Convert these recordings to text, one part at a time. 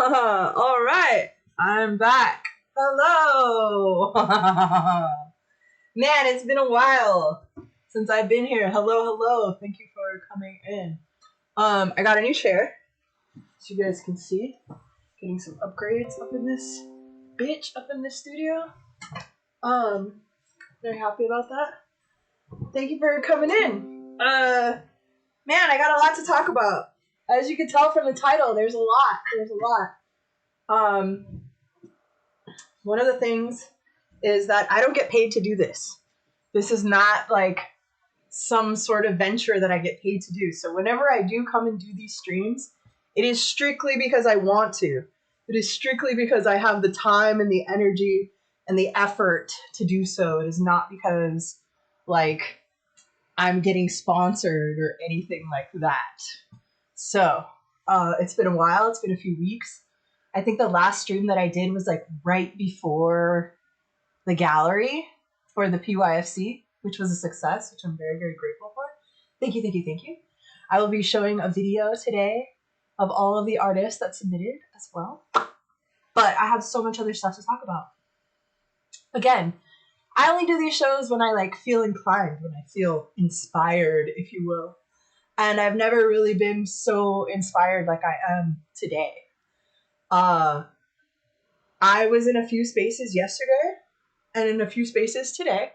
All right, I'm back. Hello. Man, it's been a while since I've been here. Hello. Thank you for coming in. I got a new chair, so you guys can see. Getting some upgrades up in this bitch, up in this studio. Very happy about that. Thank you for coming in. Man, I got a lot to talk about. As you can tell from the title, there's a lot. One of the things is that I don't get paid to do this. This is not like some sort of venture that I get paid to do. So whenever I do come and do these streams, it is strictly because I want to. It is strictly because I have the time and the energy and the effort to do so. It is not because like I'm getting sponsored or anything like that. So it's been a while. It's been a few weeks. I think the last stream that I did was like right before the gallery for the PYFC, which was a success, which I'm very, very grateful for. Thank you. I will be showing a video today of all of the artists that submitted as well. But I have so much other stuff to talk about. Again, I only do these shows when I like feel inclined, when I feel inspired, if you will. And I've never really been so inspired like I am today. I was in a few spaces yesterday and in a few spaces today,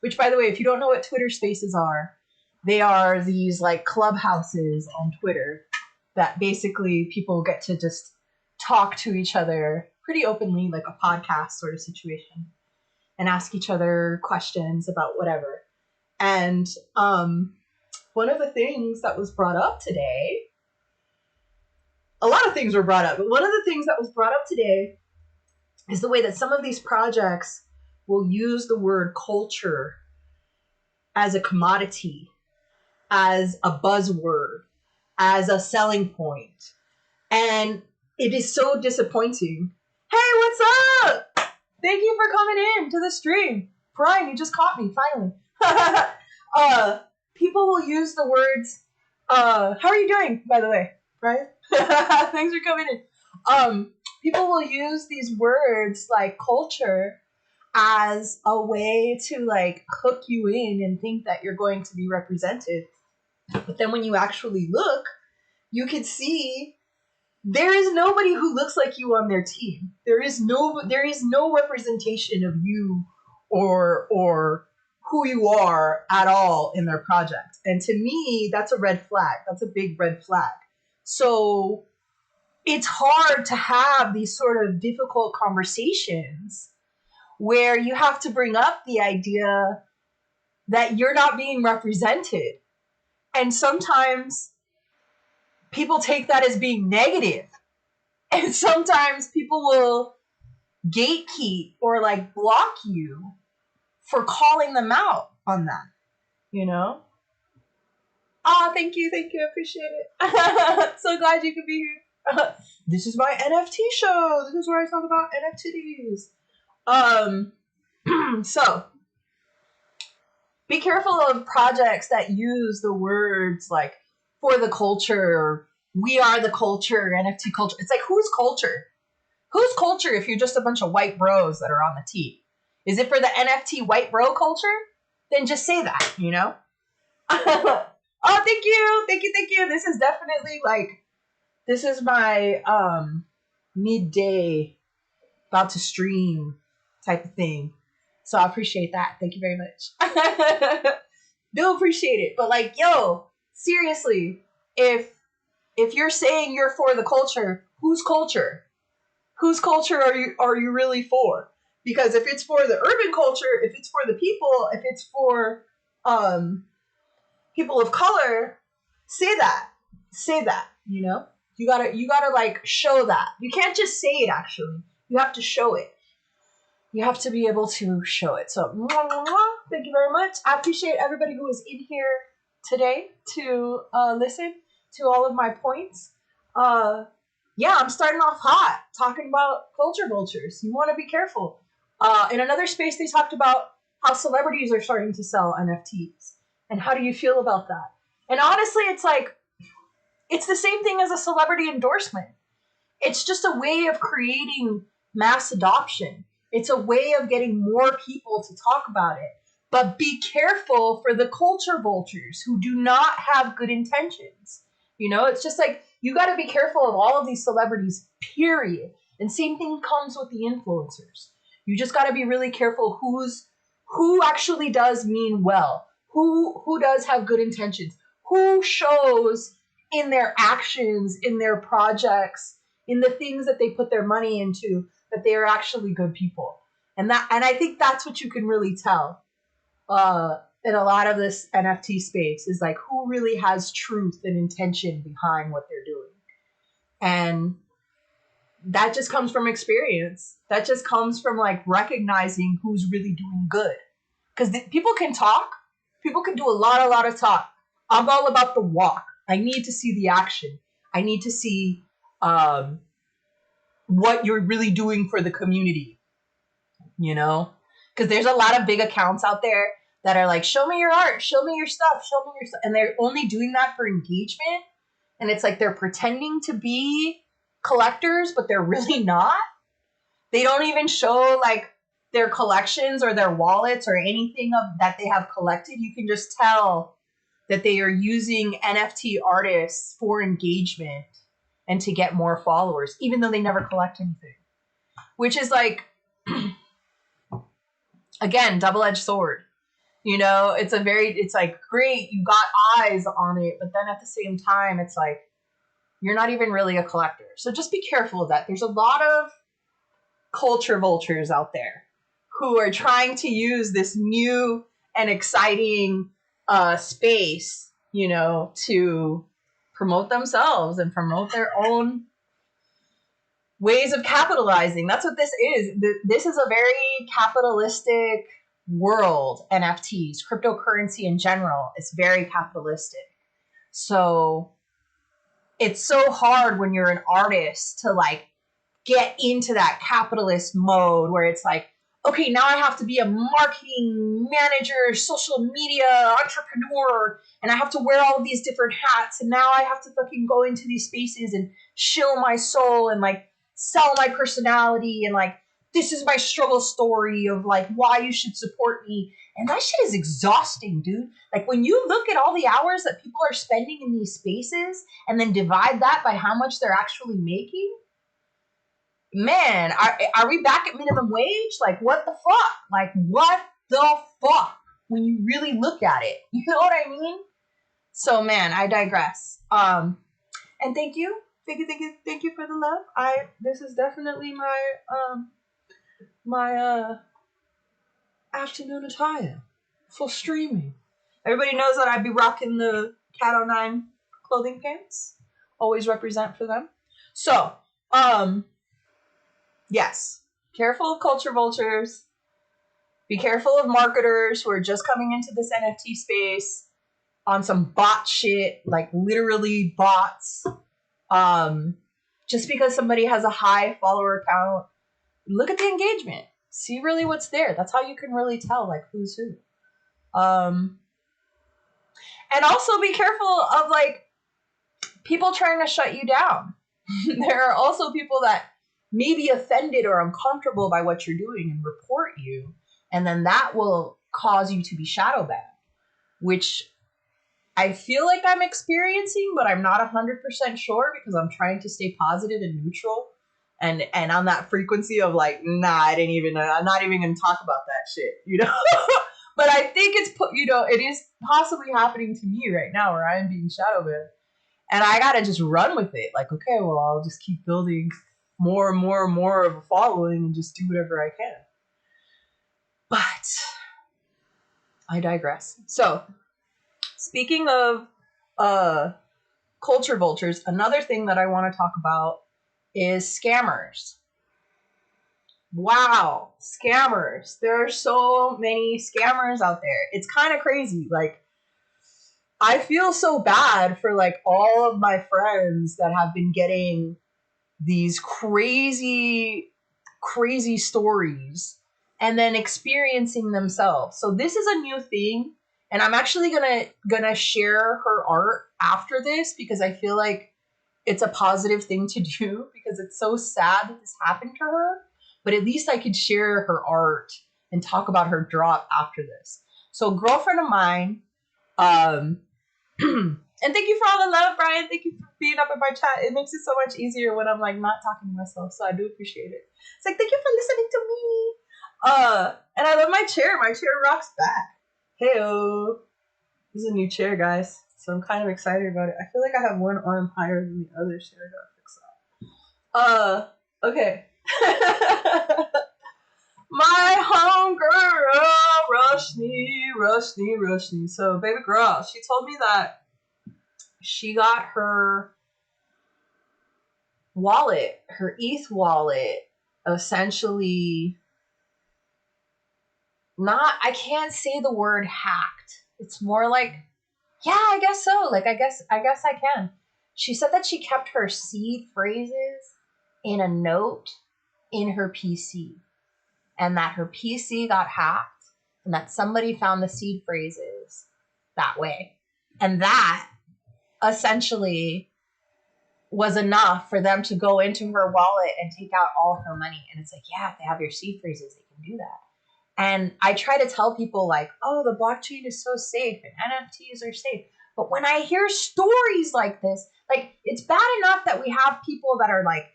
which, by the way, if you don't know what Twitter spaces are, they are these like clubhouses on Twitter that basically people get to just talk to each other pretty openly, like a podcast sort of situation, and ask each other questions about whatever. And one of the things that was brought up today, a lot of things were brought up, but one of the things that was brought up today is the way that some of these projects will use the word culture as a commodity, as a buzzword, as a selling point. And it is so disappointing. Hey, what's up? Thank you for coming in to the stream. Brian, you just caught me, finally. People will use the words, how are you doing, by the way, Brian? Thanks for coming in. People will use these words like culture as a way to like hook you in and think that you're going to be represented. But then when you actually look, you can see there is nobody who looks like you on their team. There is no representation of you or who you are at all in their project. And to me, that's a red flag. That's a big red flag. So it's hard to have these sort of difficult conversations where you have to bring up the idea that you're not being represented. And sometimes people take that as being negative. And sometimes people will gatekeep or like block you for calling them out on that, you know? Oh, thank you, appreciate it. So glad you could be here. This is my NFT show. This is where I talk about NFTs. So be careful of projects that use the words like for the culture, we are the culture, NFT culture. It's like, whose culture? Whose culture if you're just a bunch of white bros that are on the team? Is it for the NFT white bro culture? Then just say that, you know? Oh, thank you. This is definitely like, this is my midday about to stream type of thing. So I appreciate that. Thank you very much. Do appreciate it. But like, yo, seriously, if you're saying you're for the culture, whose culture? Whose culture are you really for? Because if it's for the urban culture, if it's for the people, if it's for people of color, say that, you know? You gotta like show that. You can't just say it, actually. You have to show it. You have to be able to show it. So, thank you very much. I appreciate everybody who was in here today to listen to all of my points. Yeah, I'm starting off hot, talking about culture vultures. You want to be careful. In another space, they talked about how celebrities are starting to sell NFTs. And how do you feel about that? And honestly, it's like, it's the same thing as a celebrity endorsement. It's just a way of creating mass adoption. It's a way of getting more people to talk about it. But be careful for the culture vultures who do not have good intentions. You know, it's just like, you got to be careful of all of these celebrities, period. And same thing comes with the influencers. You just got to be really careful who actually does mean well, who does have good intentions, who shows in their actions, in their projects, in the things that they put their money into, that they are actually good people. And I think that's what you can really tell in a lot of this NFT space, is like who really has truth and intention behind what they're doing. And that just comes from experience. That just comes from like recognizing who's really doing good. Because people can talk, people can do a lot of talk. I'm all about the walk. I need to see the action. I need to see what you're really doing for the community, you know? Because there's a lot of big accounts out there that are like, show me your art, show me your stuff, show me your stuff. And they're only doing that for engagement. And it's like they're pretending to be collectors, but they're really not. They don't even show like their collections or their wallets or anything of that they have collected. You can just tell that they are using NFT artists for engagement and to get more followers, even though they never collect anything. Which is like, again, double-edged sword. You know, it's like, great, you got eyes on it, but then at the same time, it's like, you're not even really a collector. So just be careful of that. There's a lot of culture vultures out there who are trying to use this new and exciting space, you know, to promote themselves and promote their own ways of capitalizing. That's what this is. This is a very capitalistic world. NFTs, cryptocurrency in general, it's very capitalistic. So it's so hard when you're an artist to like get into that capitalist mode where it's like, okay, now I have to be a marketing manager, social media entrepreneur, and I have to wear all of these different hats, and now I have to fucking go into these spaces and shill my soul and like sell my personality, and like, this is my struggle story of like why you should support me. And that shit is exhausting, dude. Like when you look at all the hours that people are spending in these spaces and then divide that by how much they're actually making, man, are we back at minimum wage? Like, what the fuck? Like, what the fuck? When you really look at it, you know what I mean? So, man, I digress. And thank you for the love. This is definitely my afternoon attire for streaming. Everybody knows that I'd be rocking the Cat O' Nine clothing pants. Always represent for them. So, yes, careful of culture vultures. Be careful of marketers who are just coming into this NFT space on some bot shit, like literally bots. Just because somebody has a high follower count, look at the engagement. See really what's there. That's how you can really tell like who's who. And also be careful of like people trying to shut you down. There are also people that may be offended or uncomfortable by what you're doing and report you. And then that will cause you to be shadow banned, which I feel like I'm experiencing, but I'm not 100% sure because I'm trying to stay positive and neutral. And on that frequency of like, I'm not even going to talk about that shit, you know? But I think it is possibly happening to me right now where I am being shadow banned. And I got to just run with it. Like, okay, well, I'll just keep building more and more and more of a following and just do whatever I can. But I digress. So, speaking of culture vultures, another thing that I want to talk about is scammers. Wow, scammers. There are so many scammers out there. It's kind of crazy. Like, I feel so bad for like all of my friends that have been getting these crazy stories and then experiencing themselves. So this is a new thing, and I'm actually gonna share her art after this because I feel like it's a positive thing to do because it's so sad that this happened to her. But at least I could share her art and talk about her drop after this. So, a girlfriend of mine, and thank you for all the love, Brian. Thank you for being up in my chat. It makes it so much easier when I'm like not talking to myself. So I do appreciate it. It's like, thank you for listening to me. And I love my chair. My chair rocks back. Hey-o. This is a new chair, guys. So I'm kind of excited about it. I feel like I have one arm higher than the other, so I gotta fix that. Okay. My homegirl, Rushni. So, baby girl, she told me that she got her wallet, her ETH wallet, essentially I can't say the word hacked. It's more like, yeah, I guess so. Like, I guess I can. She said that she kept her seed phrases in a note in her PC, and that her PC got hacked, and that somebody found the seed phrases that way. And that essentially was enough for them to go into her wallet and take out all her money. And it's like, yeah, if they have your seed phrases, they can do that. And I try to tell people like, oh, the blockchain is so safe and NFTs are safe. But when I hear stories like this, like, it's bad enough that we have people that are like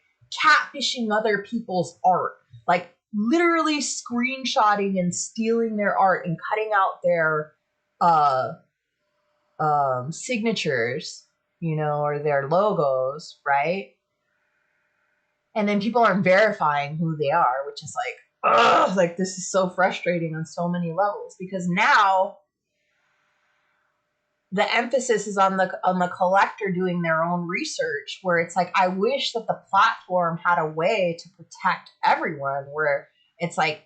catfishing other people's art, like literally screenshotting and stealing their art and cutting out their signatures, you know, or their logos, right? And then people aren't verifying who they are, which is like, ugh, like this is so frustrating on so many levels, because now the emphasis is on the collector doing their own research, where it's like, I wish that the platform had a way to protect everyone, where it's like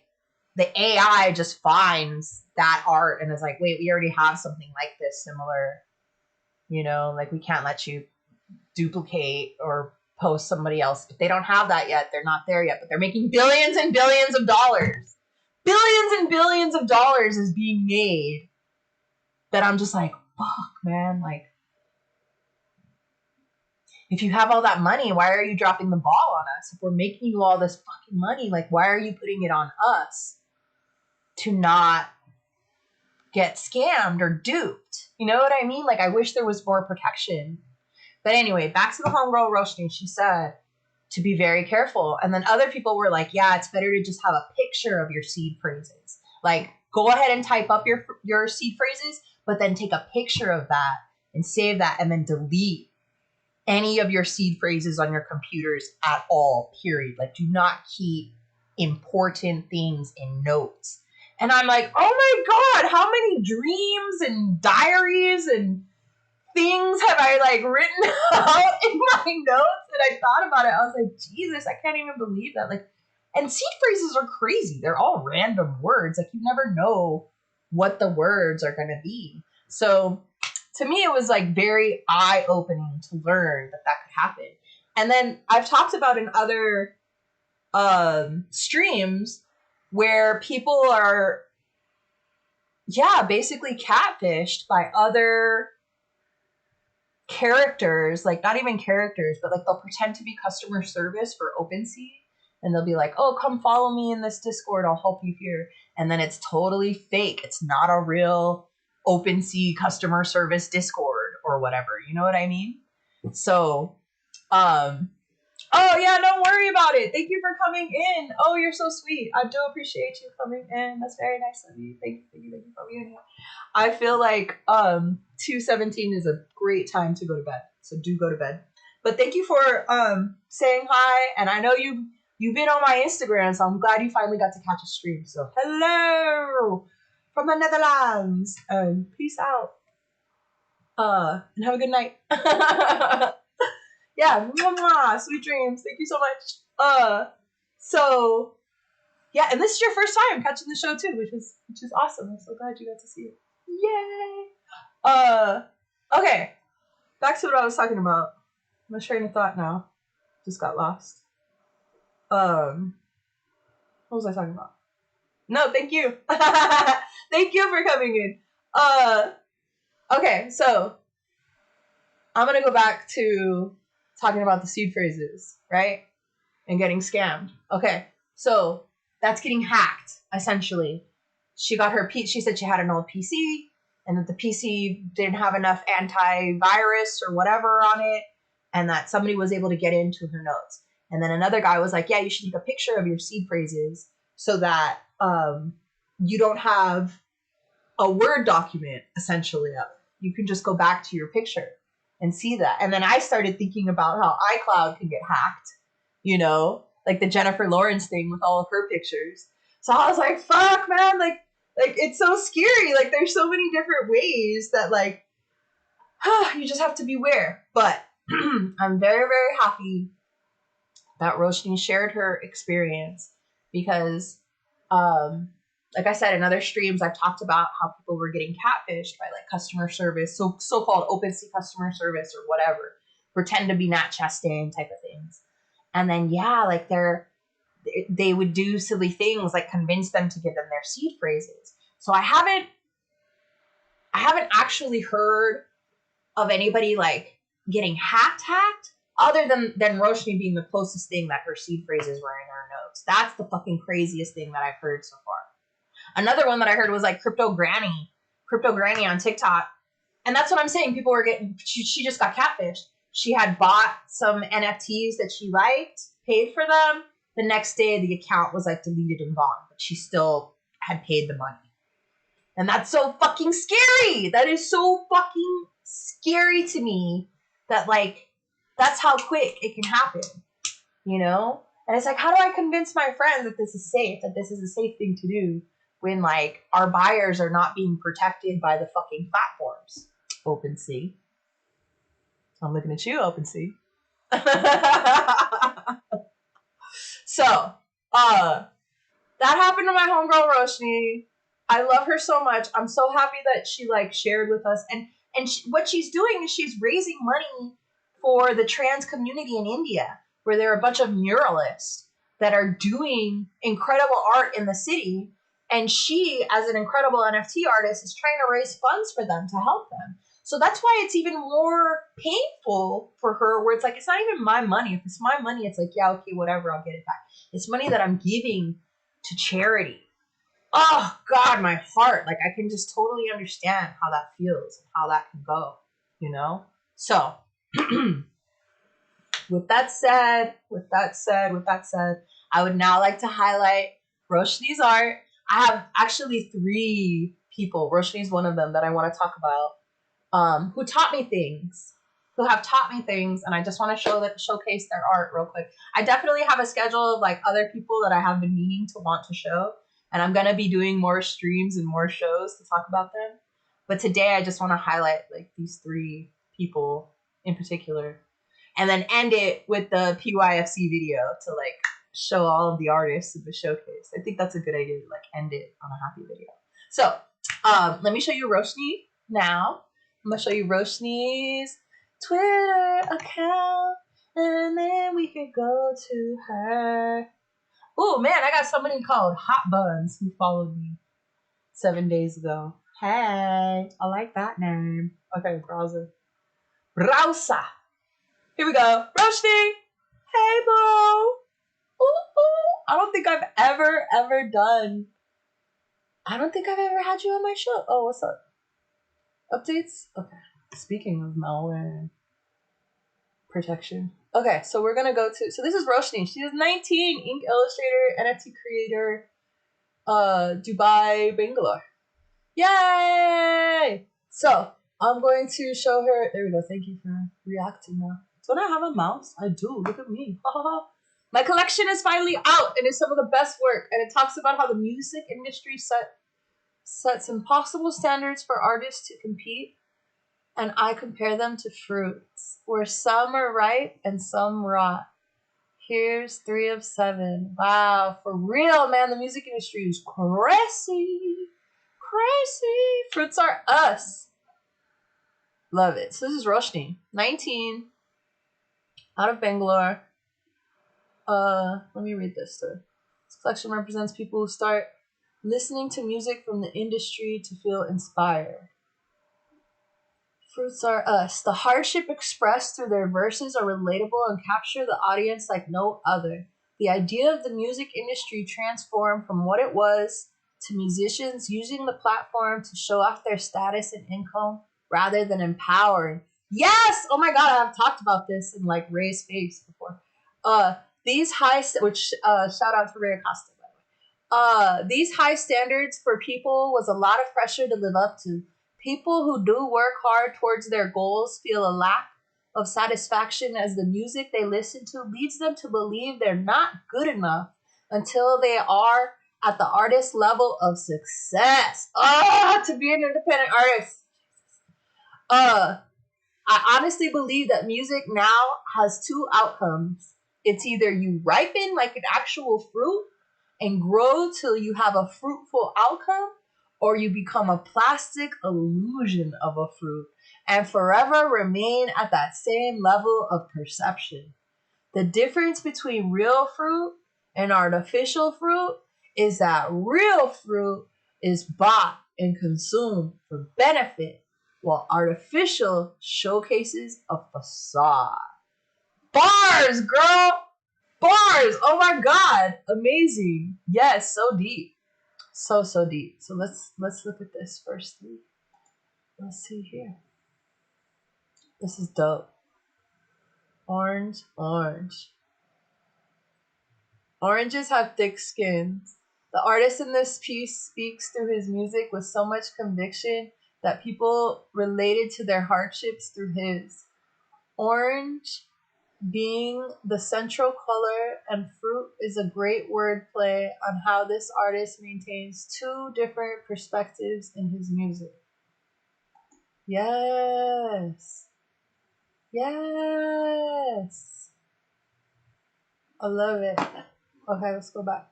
the AI just finds that art and is like, wait, we already have something like this similar, you know, like we can't let you duplicate or post somebody else, but they don't have that yet. They're not there yet, but they're making billions and billions of dollars. Billions and billions of dollars is being made that I'm just like, fuck, man. Like, if you have all that money, why are you dropping the ball on us? If we're making you all this fucking money, like, why are you putting it on us to not get scammed or duped? You know what I mean? Like, I wish there was more protection. But anyway, back to the homegirl Roshni. She said to be very careful. And then other people were like, yeah, it's better to just have a picture of your seed phrases. Like, go ahead and type up your seed phrases, but then take a picture of that and save that, and then delete any of your seed phrases on your computers at all, period. Like, do not keep important things in notes. And I'm like, oh my God, how many dreams and diaries and things have I like written out in my notes? And I thought about it. I was like, Jesus, I can't even believe that. Like, and seed phrases are crazy. They're all random words. Like, you never know what the words are going to be. So to me, it was like very eye-opening to learn that could happen. And then I've talked about in other streams where people are, basically catfished by other characters, like not even characters, but like they'll pretend to be customer service for OpenSea, and they'll be like, oh, come follow me in this Discord, I'll help you here. And then it's totally fake. It's not a real OpenSea customer service Discord or whatever. You know what I mean? So, oh yeah, don't worry about it. Thank you for coming in. Oh, you're so sweet. I do appreciate you coming in. That's very nice of you. Thank you for being here. I feel like 2:17 is a great time to go to bed. So do go to bed. But thank you for saying hi. And I know you've been on my Instagram, so I'm glad you finally got to catch a stream. So hello from the Netherlands. Peace out. And have a good night. Yeah, mwah, sweet dreams. Thank you so much. So yeah, and this is your first time catching the show too, which is awesome. I'm so glad you got to see it. Yay! Okay, back to what I was talking about. My train of thought now just got lost. What was I talking about? No, thank you. Thank you for coming in. Okay, so I'm gonna go back to talking about the seed phrases, right? And getting scammed. Okay, so that's getting hacked, essentially. She got her she said she had an old PC, and that the PC didn't have enough antivirus or whatever on it, and that somebody was able to get into her notes. And then another guy was like, yeah, you should take a picture of your seed phrases so that you don't have a Word document, essentially, of it. You can just go back to your picture and see that. And then I started thinking about how iCloud can get hacked, you know, like the Jennifer Lawrence thing with all of her pictures. So I was like, fuck, man, like it's so scary. Like there's so many different ways that like you just have to beware. But I'm very, very happy that Roshni shared her experience because like I said, in other streams, I've talked about how people were getting catfished by like customer service, so-called OpenSea customer service or whatever, pretend to be Nat Chastain type of things. And then, yeah, like they would do silly things like convince them to give them their seed phrases. So I haven't actually heard of anybody like getting hacked, other than Roshni being the closest thing that her seed phrases were in her notes. That's the fucking craziest thing that I've heard so far. Another one that I heard was like Crypto Granny on TikTok. And that's what I'm saying. People were getting, she just got catfished. She had bought some NFTs that she liked, paid for them. The next day, the account was like deleted and gone, but she still had paid the money. And that's so fucking scary. That is so fucking scary to me that like, that's how quick it can happen, you know? And it's like, how do I convince my friends that this is safe, that this is a safe thing to do when like our buyers are not being protected by the fucking platforms? OpenSea. I'm looking at you, OpenSea. So, that happened to my homegirl Roshni. I love her so much. I'm so happy that she like shared with us. And what she's doing is she's raising money for the trans community in India, where there are a bunch of muralists that are doing incredible art in the city. And she, as an incredible NFT artist, is trying to raise funds for them to help them. So that's why it's even more painful for her, where it's like, it's not even my money. If it's my money, it's like, yeah, okay, whatever, I'll get it back. It's money that I'm giving to charity. Oh, God, my heart. Like, I can just totally understand how that feels, how that can go, you know? So, with that said, I would now like to highlight Roshni's art. I have actually 3 people, Roshni's one of them, that I want to talk about, who taught me things, and I just want to showcase their art real quick. I definitely have a schedule of like other people that I have been meaning to want to show, and I'm gonna be doing more streams and more shows to talk about them. But today I just want to highlight like these 3 people in particular, and then end it with the PYFC video to like show all of the artists in the showcase. I think that's a good idea to like end it on a happy video. So let me show you Roshni now. I'm gonna show you Roshni's Twitter account, and then we could go to her. Oh man, I got somebody called Hot Buns who followed me 7 days ago. Hey, I like that name. Okay, browser. Here we go. Roshni. Hey, bro. Ooh. I don't think I've ever had you on my show. Oh, what's up? Updates? Okay. Speaking of malware protection. Okay, so we're gonna go to, so this is Roshni. She is 19, ink illustrator, NFT creator, Dubai, Bangalore. Yay! So, I'm going to show her, there we go, thank you for reacting now. Don't I have a mouse? I do, look at me. My collection is finally out, and it's some of the best work, and it talks about how the music industry sets impossible standards for artists to compete, and I compare them to fruits, where some are ripe and some rot. Here's 3 of 7. Wow, for real, man, the music industry is crazy. Fruits are us. Love it. So this is Roshni, 19, out of Bangalore. Let me read this story. This collection represents people who start listening to music from the industry to feel inspired. Fruits are us. The hardship expressed through their verses are relatable and capture the audience like no other. The idea of the music industry transformed from what it was to musicians using the platform to show off their status and income rather than empowering. Yes! Oh my god, I've talked about this in like Ray's face before. These high, shout out to Ray Acosta, by the way. These high standards for people was a lot of pressure to live up to. People who do work hard towards their goals feel a lack of satisfaction as the music they listen to leads them to believe they're not good enough until they are at the artist level of success. To be an independent artist. I honestly believe that music now has two outcomes. It's either you ripen like an actual fruit and grow till you have a fruitful outcome, or you become a plastic illusion of a fruit and forever remain at that same level of perception. The difference between real fruit and artificial fruit is that real fruit is bought and consumed for benefit, while artificial showcases a facade. Bars, girl! Bars! Oh my god! Amazing. Yes, so deep. So deep. So let's look at this firstly. Let's see here. This is dope. Orange. Oranges have thick skins. The artist in this piece speaks through his music with so much conviction that people related to their hardships through his. Orange being the central color and fruit is a great wordplay on how this artist maintains two different perspectives in his music. Yes. I love it. Okay, let's go back.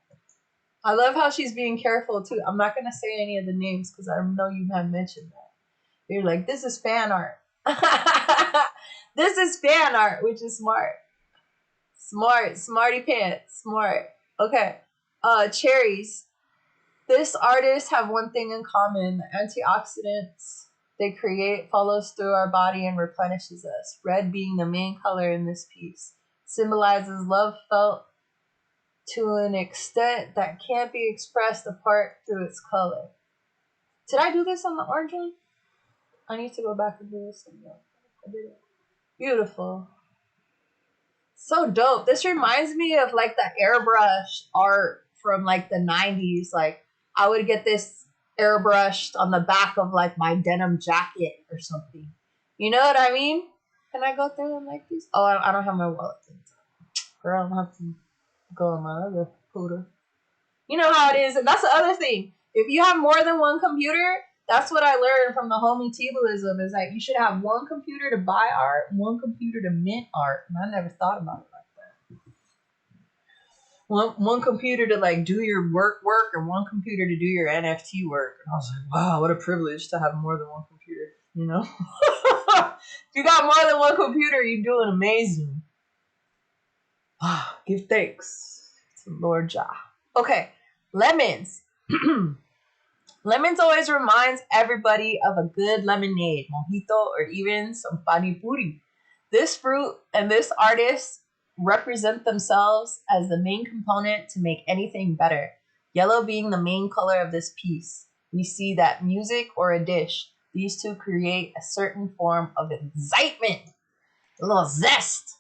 I love how she's being careful too. I'm not going to say any of the names because I know you had mentioned that. You're like, this is fan art. This is fan art, which is smart. Smarty pants. Smart. Okay. Cherries. This artist have one thing in common. The antioxidants they create follows through our body and replenishes us. Red being the main color in this piece. Symbolizes love felt to an extent that can't be expressed apart through its color. Did I do this on the orange one? I need to go back and do this one. I did it. Beautiful. So dope. This reminds me of like the airbrush art from like the 90s. Like I would get this airbrushed on the back of like my denim jacket or something. You know what I mean? Can I go through them like these? Oh, I don't have my wallet. Girl, I don't have to go on my other computer. You know how it is. And that's the other thing. If you have more than one computer, that's what I learned from the homie Tibuism is that you should have one computer to buy art, one computer to mint art. And I never thought about it like that. One computer to like do your work, and one computer to do your NFT work. And I was like, wow, what a privilege to have more than one computer, you know? If you got more than one computer, you're doing amazing. Give thanks to Lord Jah. Okay, lemons. Lemons always reminds everybody of a good lemonade, mojito, or even some pani puri. This fruit and this artist represent themselves as the main component to make anything better. Yellow being the main color of this piece. We see that music or a dish, these two create a certain form of excitement. A little zest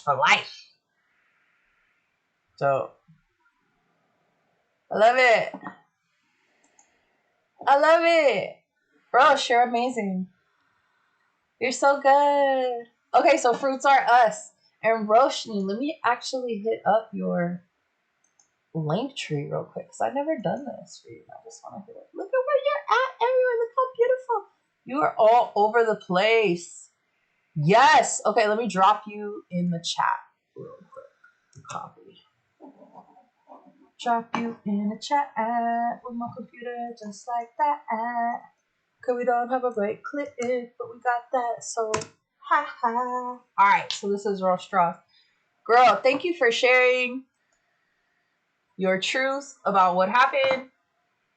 for life. So, I love it. Bro, you're amazing. You're so good. Okay, so fruits are us. And Roshni, let me actually hit up your link tree real quick because I've never done this for you. I just want to hit it. Look at where you're at everywhere. Look how beautiful. You are all over the place. Yes. Okay, let me drop you in the chat real quick. Copy. Drop you in the chat with my computer just like that. Cause we don't have a great clip, but we got that, so ha. Alright, so this is Rose Strauss. Girl, thank you for sharing your truth about what happened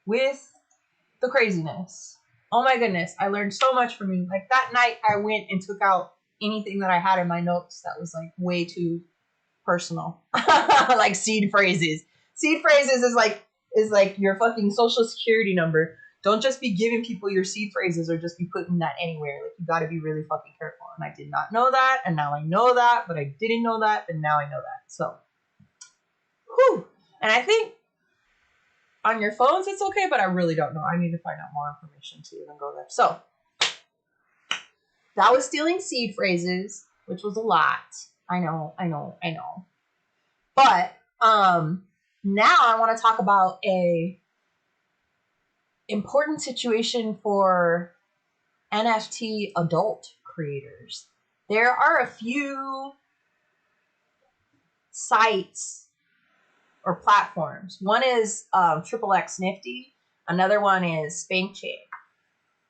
with the craziness. Oh my goodness, I learned so much from you. Like that night I went and took out anything that I had in my notes that was like way too personal. Like seed phrases. Seed phrases is like your fucking social security number. Don't just be giving people your seed phrases or just be putting that anywhere. Like you gotta be really fucking careful. And I did not know that, and now I know that, but I didn't know that, and now I know that. So whew. And I think on your phones it's okay, but I really don't know. I need to find out more information to even go there. So that was stealing seed phrases, which was a lot. I know. But now I want to talk about a important situation for NFT adult creators. There are a few sites or platforms. One is XXX Nifty. Another one is SpankChain.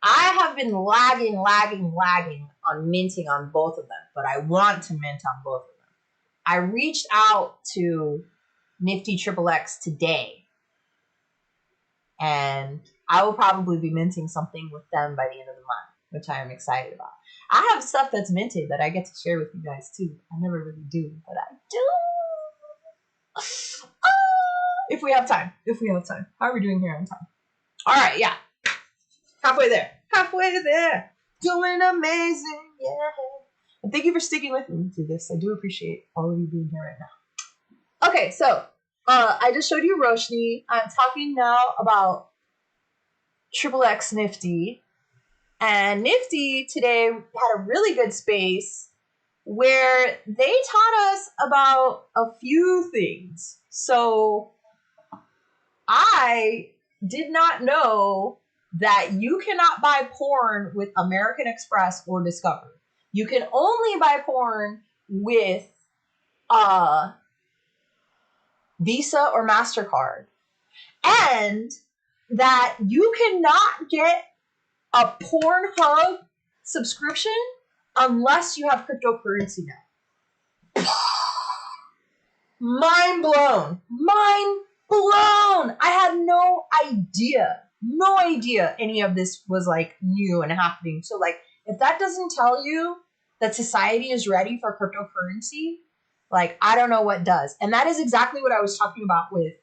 I have been lagging on minting on both of them, but I want to mint on both of them. I reached out to Nifty XXX today, and I will probably be minting something with them by the end of the month, which I am excited about. I have stuff that's minted that I get to share with you guys too. I never really do, but I do. If we have time. How are we doing here on time? All right, yeah. Halfway there. Doing amazing, yeah. And thank you for sticking with me through this. I do appreciate all of you being here right now. Okay, so I just showed you Roshni. I'm talking now about XXX Nifty. And Nifty today had a really good space where they taught us about a few things. So I did not know that you cannot buy porn with American Express or Discover. You can only buy porn with Visa or MasterCard. And that you cannot get a Pornhub subscription unless you have cryptocurrency now. Mind blown. I had no idea any of this was like new and happening. So like, if that doesn't tell you that society is ready for cryptocurrency, like I don't know what does. And that is exactly what I was talking about with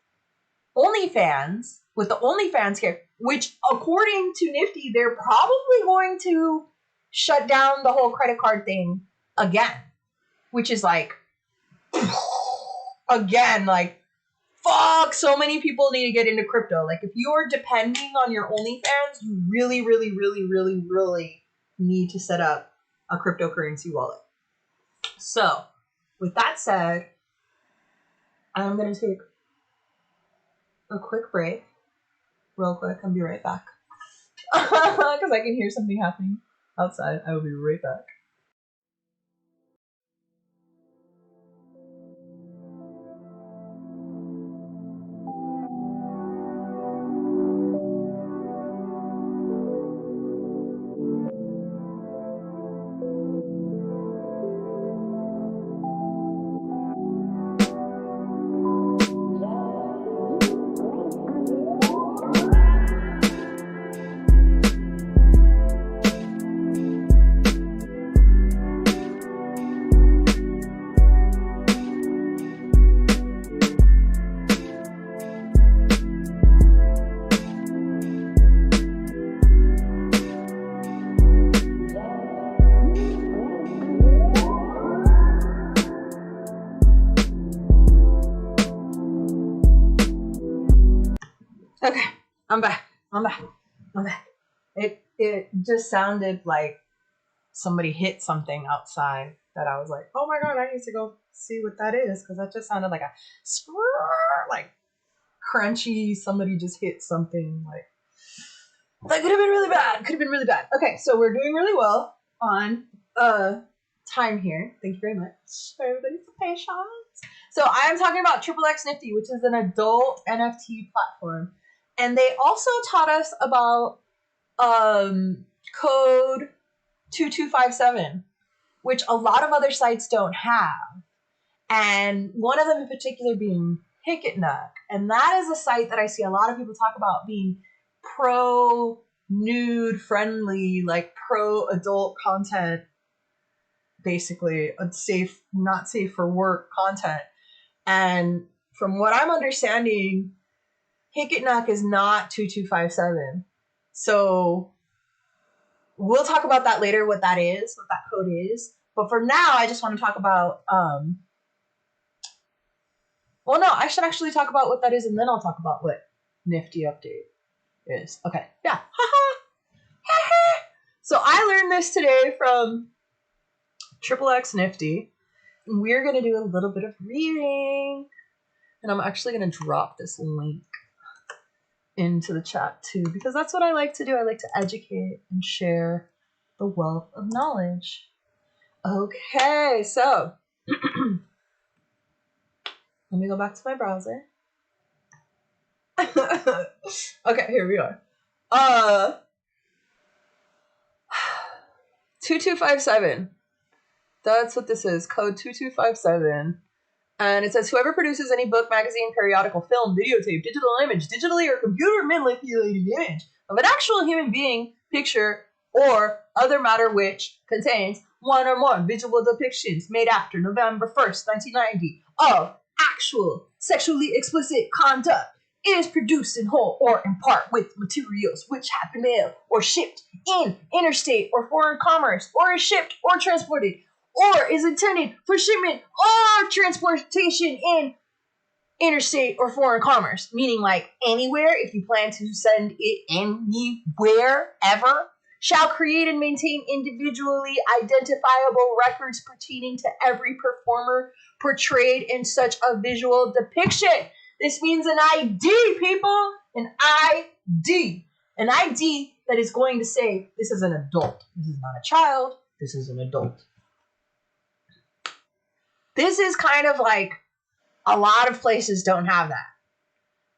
OnlyFans, with the OnlyFans here, which according to Nifty, they're probably going to shut down the whole credit card thing again, which is like, again, like, fuck, so many people need to get into crypto. Like, if you're depending on your OnlyFans, you really need to set up a cryptocurrency wallet. So, with that said, I'm going to take a quick break. Real quick. I'll be right back. Because I can hear something happening outside. I will be right back. Okay, I'm back. It just sounded like somebody hit something outside that I was like, oh my god, I need to go see what that is, because that just sounded like a like crunchy, somebody just hit something, like that could have been really bad. Okay, so we're doing really well on time here. Thank you very much for everybody's patience. So I'm talking about XXX Nifty, which is an adult NFT platform. And they also taught us about code 2257, which a lot of other sites don't have. And one of them in particular being Hicketnuck. And that is a site that I see a lot of people talk about being pro nude friendly, like pro adult content, basically a safe, not safe for work content. And from what I'm understanding, Hicketnock is not 2257. So we'll talk about that later, what that is, what that code is. But for now, I just want to talk about, well, no, I should actually talk about what that is, and then I'll talk about what Nifty Update is. Okay, yeah. So I learned this today from XXX Nifty. And we're going to do a little bit of reading. And I'm actually going to drop this link into the chat too, because that's what I like to do. I like to educate and share the wealth of knowledge. Okay, so let me go back to my browser. Okay, here we are. 2257. That's what this is, code 2257. And it says, whoever produces any book, magazine, periodical, film, videotape, digital image, digitally or computer manipulated image of an actual human being, picture, or other matter which contains one or more visual depictions made after November 1st, 1990 of actual sexually explicit conduct is produced in whole or in part with materials which have been mailed or shipped in interstate or foreign commerce, or is shipped or transported, or is intended for shipment or transportation in interstate or foreign commerce, meaning like anywhere, if you plan to send it anywhere ever, shall create and maintain individually identifiable records pertaining to every performer portrayed in such a visual depiction. This means an ID, people, an ID. An ID that is going to say, this is an adult. This is not a child. This is an adult. This is kind of like, a lot of places don't have that.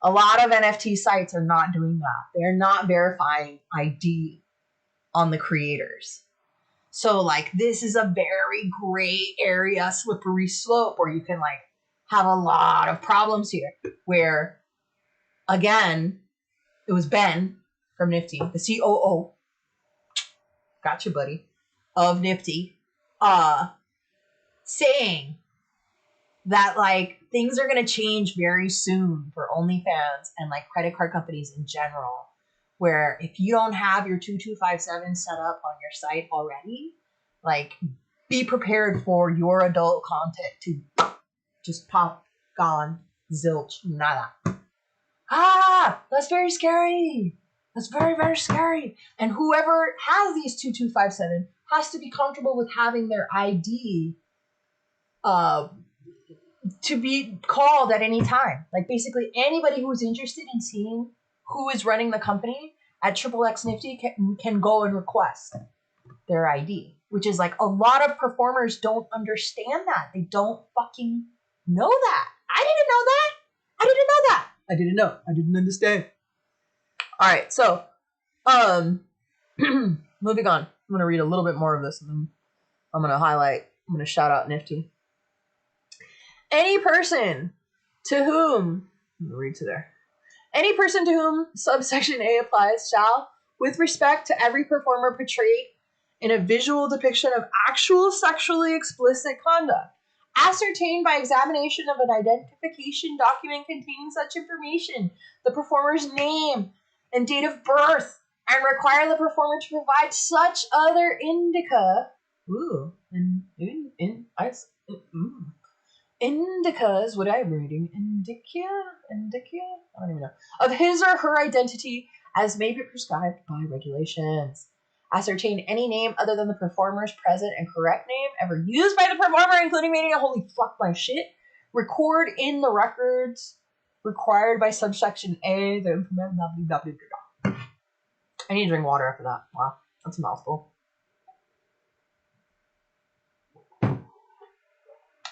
A lot of NFT sites are not doing that. They're not verifying ID on the creators. So like, this is a very gray area, slippery slope where you can like have a lot of problems here. Where, again, it was Ben from Nifty, the COO, gotcha buddy, of Nifty, saying that like things are going to change very soon for OnlyFans and like credit card companies in general, where if you don't have your 2257 set up on your site already, like be prepared for your adult content to just pop, gone, zilch, nada. That's very scary. That's very, very scary. And whoever has these 2257 has to be comfortable with having their ID to be called at any time. Like basically anybody who's interested in seeing who is running the company at XXX Nifty can go and request their ID, which is like a lot of performers don't understand that. They don't fucking know that. I didn't know that. I didn't know that. I didn't know. I didn't understand. All right, so moving on. I'm going to read a little bit more of this and then I'm going to shout out Nifty. Any person to whom, I'm going to read to there. Any person to whom subsection A applies shall, with respect to every performer portrayed in a visual depiction of actual sexually explicit conduct, ascertain by examination of an identification document containing such information, the performer's name and date of birth, and require the performer to provide such other indica. Indica is what I'm reading. Indicia? I don't even know. Of his or her identity as may be prescribed by regulations. Ascertain any name other than the performer's present and correct name ever used by the performer, including meaning a holy fuck my shit. Record in the records required by subsection A the implement www. I need to drink water after that. Wow, that's a mouthful.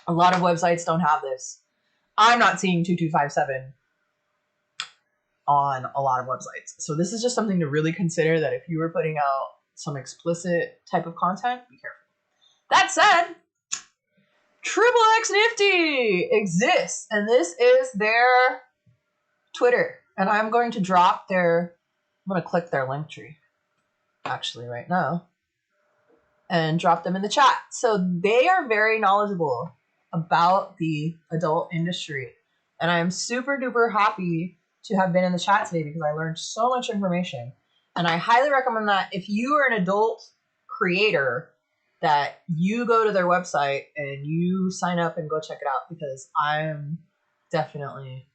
A lot of websites don't have this. I'm not seeing 2257 on a lot of websites. So this is just something to really consider, that if you were putting out some explicit type of content, be careful. That said, XXX Nifty exists, and this is their Twitter. And I'm going to drop I'm going to click their link tree. actually right now and drop them in the chat. So they are very knowledgeable about the adult industry. And I'm super duper happy to have been in the chat today because I learned so much information. And I highly recommend that if you are an adult creator, that you go to their website and you sign up and go check it out, because I'm definitely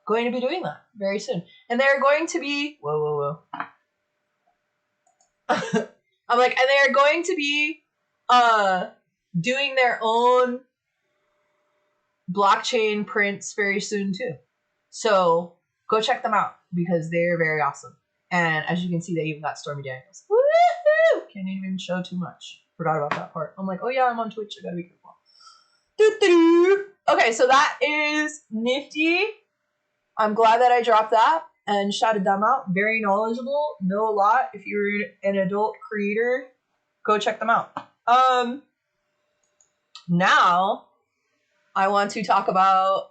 going to be doing that very soon. And they're going to be, whoa. I'm like, and they're going to be doing their own blockchain prints very soon too. So go check them out because they're very awesome. And as you can see, they even got Stormy Daniels. Woo-hoo! Can't even show too much. Forgot about that part. I'm like, oh yeah, I'm on Twitch. I gotta be careful. Doo-doo-doo. Okay, so that is nifty. I'm glad that I dropped that and shouted them out. Very knowledgeable. Know a lot. If you're an adult creator, go check them out. Now I want to talk about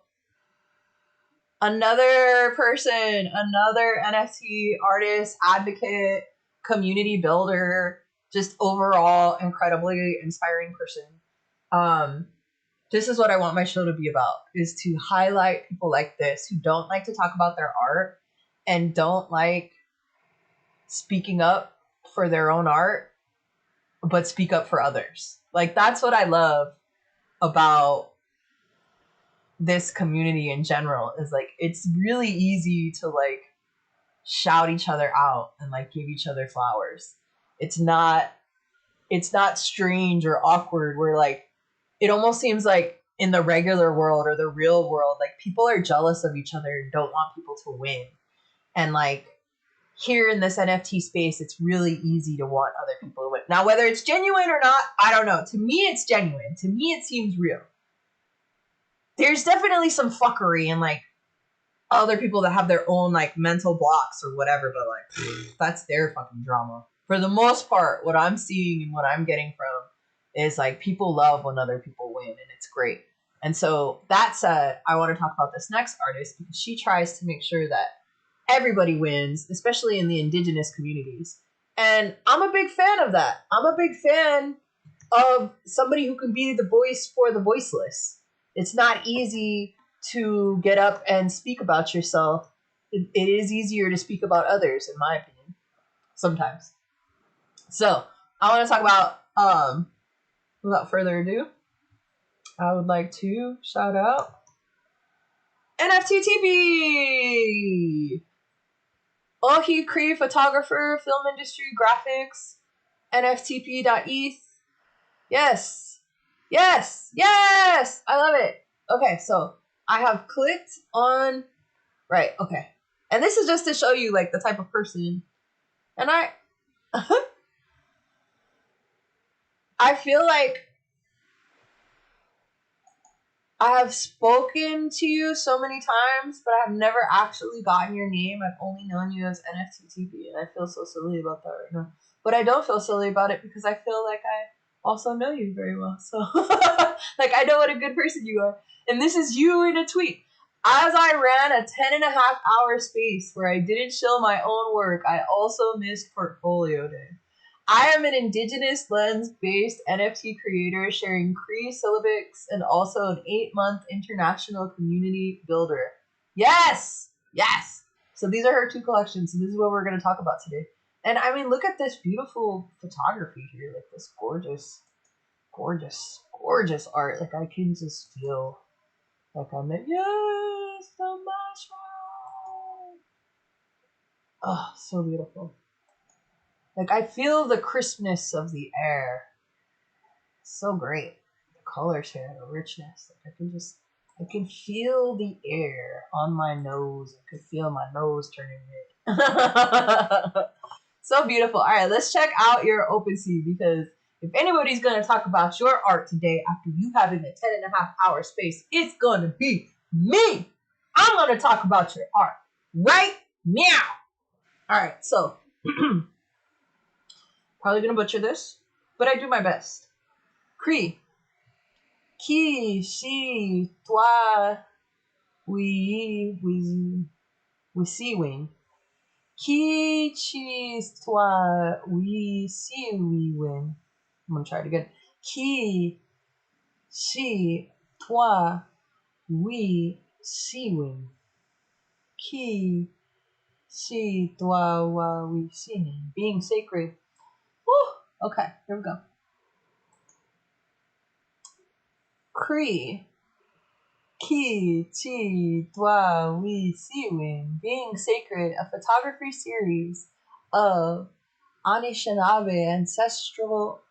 another person, another NFT artist, advocate, community builder, just overall incredibly inspiring person. This is what I want my show to be about, is to highlight people like this who don't like to talk about their art and don't like speaking up for their own art, but speak up for others. Like, that's what I love about this community in general, is like, it's really easy to like shout each other out and like give each other flowers. It's not strange or awkward where like it almost seems like in the regular world or the real world, like people are jealous of each other and don't want people to win. And like here in this NFT space, it's really easy to want other people to win. Now, whether it's genuine or not, I don't know. To me, it's genuine. To me, it seems real. There's definitely some fuckery and like other people that have their own like mental blocks or whatever, but like that's their fucking drama. For the most part, what I'm seeing and what I'm getting from is like people love when other people win, and it's great. And so that said, I want to talk about this next artist because she tries to make sure that everybody wins, especially in the indigenous communities. And I'm a big fan of that. I'm a big fan of somebody who can be the voice for the voiceless. It's not easy to get up and speak about yourself. It is easier to speak about others, in my opinion, sometimes. So I want to talk about, without further ado, I would like to shout out NFTTP! Ohi Cree photographer, film industry, graphics, NFTP.eth. Yes! I love it! Okay, so I have clicked on... Right, okay. And this is just to show you, like, the type of person. And I feel like I have spoken to you so many times, but I've never actually gotten your name. I've only known you as NFTTP, and I feel so silly about that right now. But I don't feel silly about it because I feel like I also know you very well. So, like, I know what a good person you are. And this is you in a tweet. As I ran a 10.5-hour space where I didn't show my own work, I also missed Portfolio Day. I am an indigenous lens-based NFT creator sharing Cree syllabics and also an 8-month international community builder. Yes! So these are her 2 collections, and this is what we're going to talk about today. And I mean, look at this beautiful photography here, like this gorgeous art. Like I can just feel like I'm like, yes, the mushroom. Oh, so beautiful. Like, I feel the crispness of the air. So great. The colors here, the richness. Like, I can feel the air on my nose. I could feel my nose turning red. So beautiful. All right, let's check out your OpenSea, because if anybody's going to talk about your art today after you having a 10.5-hour space, it's going to be me. I'm going to talk about your art right now. All right, so... Probably gonna butcher this, but I do my best. Cree. Qui, she, toi, we see wing. Ki chi twa we si we win. I'm gonna try it again. Ki chi twa we si win. Ki chi twa wa we si win. Being sacred. Woo! Okay, here we go. Cree. Ki chi twa we si win. Being sacred, a photography series of Anishinaabe ancestral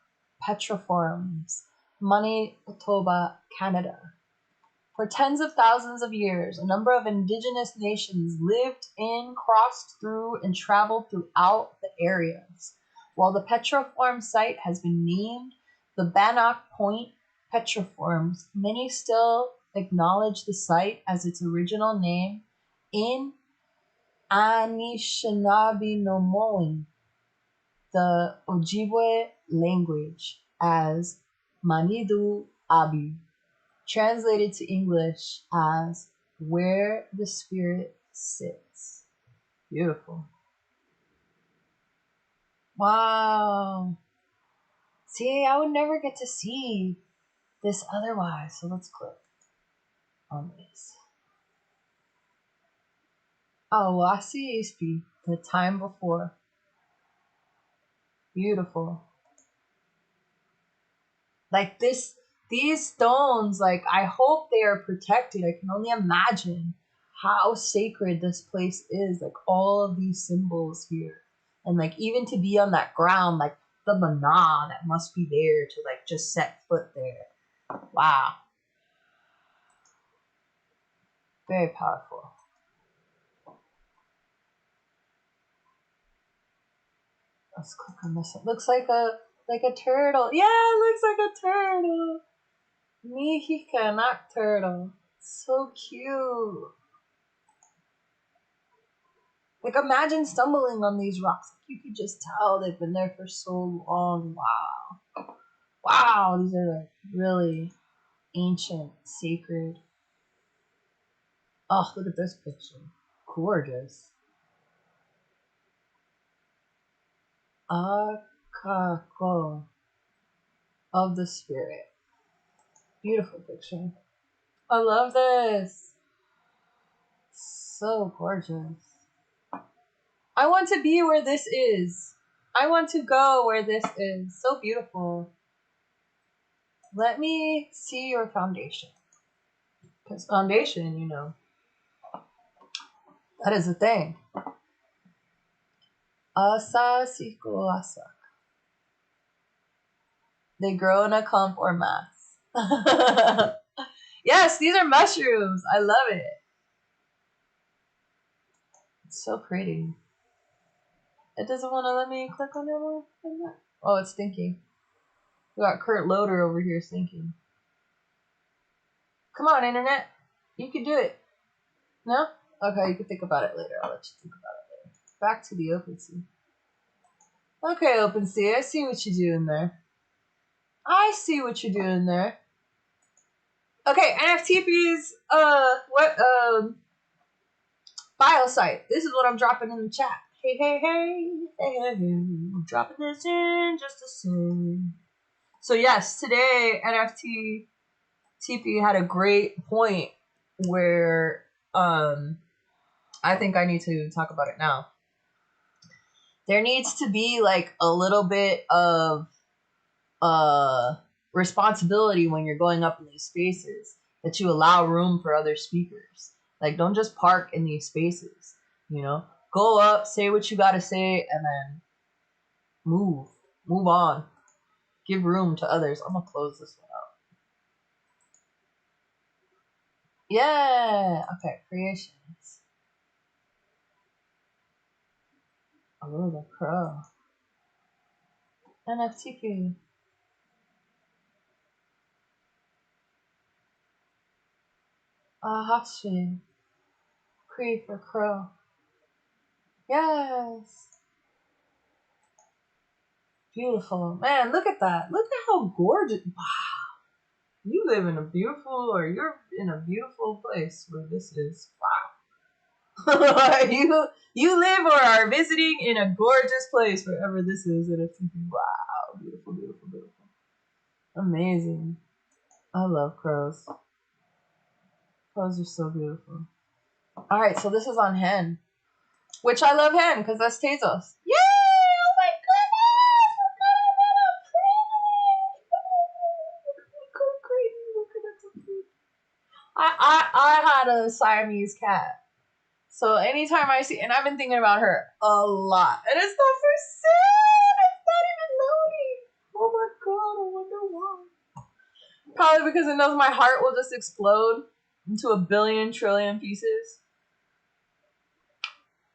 petroforms, Manitoba, Canada. For tens of thousands of years, a number of indigenous nations lived in, crossed through, and traveled throughout the areas. While the petroform site has been named the Bannock Point Petroforms, many still acknowledge the site as its original name in Anishinaabe the Ojibwe language, as Manidu Abi, translated to English as where the spirit sits. Beautiful. Wow. See, I would never get to see this otherwise, so let's click on this. Oh, I see HP, the time before. Beautiful. Like these stones, like I hope they are protected. I can only imagine how sacred this place is, like all of these symbols here. And like even to be on that ground, like the mana that must be there to like just set foot there. Wow. Very powerful. Let's click on this. It looks like a turtle. Yeah, it looks like a turtle. Mihika, not turtle. So cute. Like imagine stumbling on these rocks. Like you could just tell they've been there for so long. Wow. Wow, these are like really ancient, sacred. Oh, look at this picture. Gorgeous. Akako of the spirit. Beautiful picture. I love this. So gorgeous. I want to be where this is. I want to go where this is. So beautiful. Let me see your foundation. Because foundation, you know, that is a thing. Asasiko asa. They grow in a clump or mass. Yes, these are mushrooms. I love it. It's so pretty. It doesn't want to let me click on it. Oh, it's thinking. We got Kurt Loader over here thinking. Come on, internet. You can do it. No? Okay, you can think about it later. I'll let you think about it later. Back to the OpenSea. Okay, OpenSea, I see what you're doing there. I see what you're doing there. Okay, NFTP's bio site. This is what I'm dropping in the chat. Hey. I'm dropping this in just to say. So yes, today NFT TP had a great point where I think I need to talk about it now. There needs to be like a little bit of responsibility when you're going up in these spaces, that you allow room for other speakers. Like don't just park in these spaces, you know? Go up, say what you gotta say, and then move on. Give room to others. I'm gonna close this one out. Yeah. Okay, creations. Oh, the crow. NFTP. Ahashi. Cree for crow. Yes. Beautiful. Man, look at that. Look at how gorgeous. Wow. You live in a beautiful, or you're in a beautiful place where this is. Wow. You live or are visiting in a gorgeous place, wherever this is, and it's wow, beautiful, beautiful, beautiful, amazing. I love crows. Crows are so beautiful. All right, so this is on hen, which I love hen because that's Tezos. Yay! Oh my goodness! Go crazy! Look at that, so cute. I had a Siamese cat. So anytime I see, and I've been thinking about her a lot, and it's not for sale. It's not even loading. Oh my god! I wonder why. Probably because it knows my heart will just explode into a billion trillion pieces.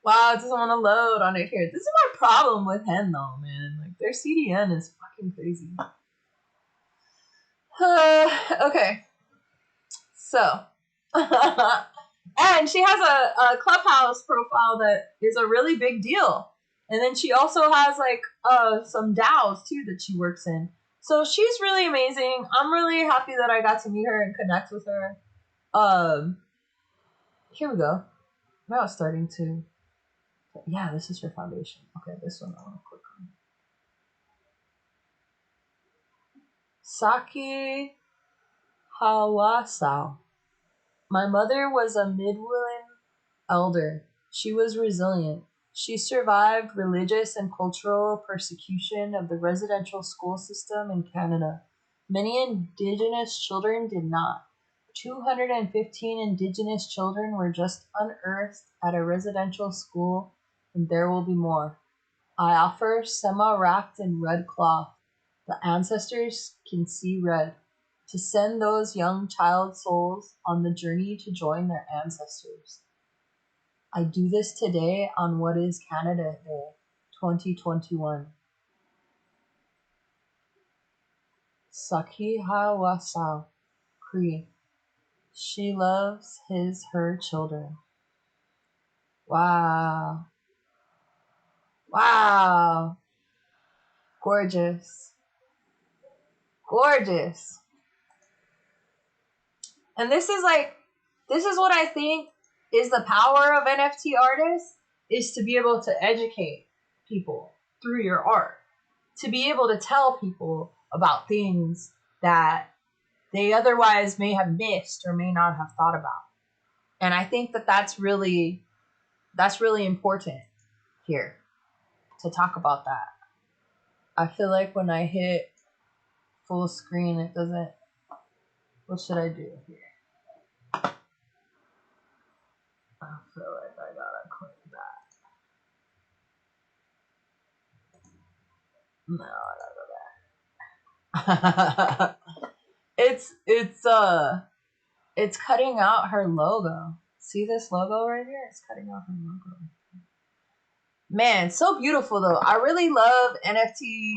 Wow, it doesn't want to load on it here. This is my problem with hen though, man. Like their CDN is fucking crazy. Okay, so. And she has a Clubhouse profile that is a really big deal. And then she also has like some DAOs too that she works in. So she's really amazing. I'm really happy that I got to meet her and connect with her. Here we go. Now it's starting to. Yeah, this is her foundation. Okay, this one I want to click on. Saki Hawasao. My mother was a Midwillian elder. She was resilient. She survived religious and cultural persecution of the residential school system in Canada. Many Indigenous children did not. 215 Indigenous children were just unearthed at a residential school, and there will be more. I offer sema wrapped in red cloth. The ancestors can see red. To send those young child souls on the journey to join their ancestors. I do this today on what is Canada Day, 2021. Sakiha Wasau, Cree. She loves her children. Wow. Wow. Gorgeous. Gorgeous. And this is what I think is the power of NFT artists, is to be able to educate people through your art. To be able to tell people about things that they otherwise may have missed or may not have thought about. And I think that that's really important here to talk about that. I feel like when I hit full screen, it doesn't. What should I do here? I feel like I gotta click that. No, I gotta go back. It's cutting out her logo. See this logo right here? It's cutting out her logo. Man, so beautiful though. I really love NFT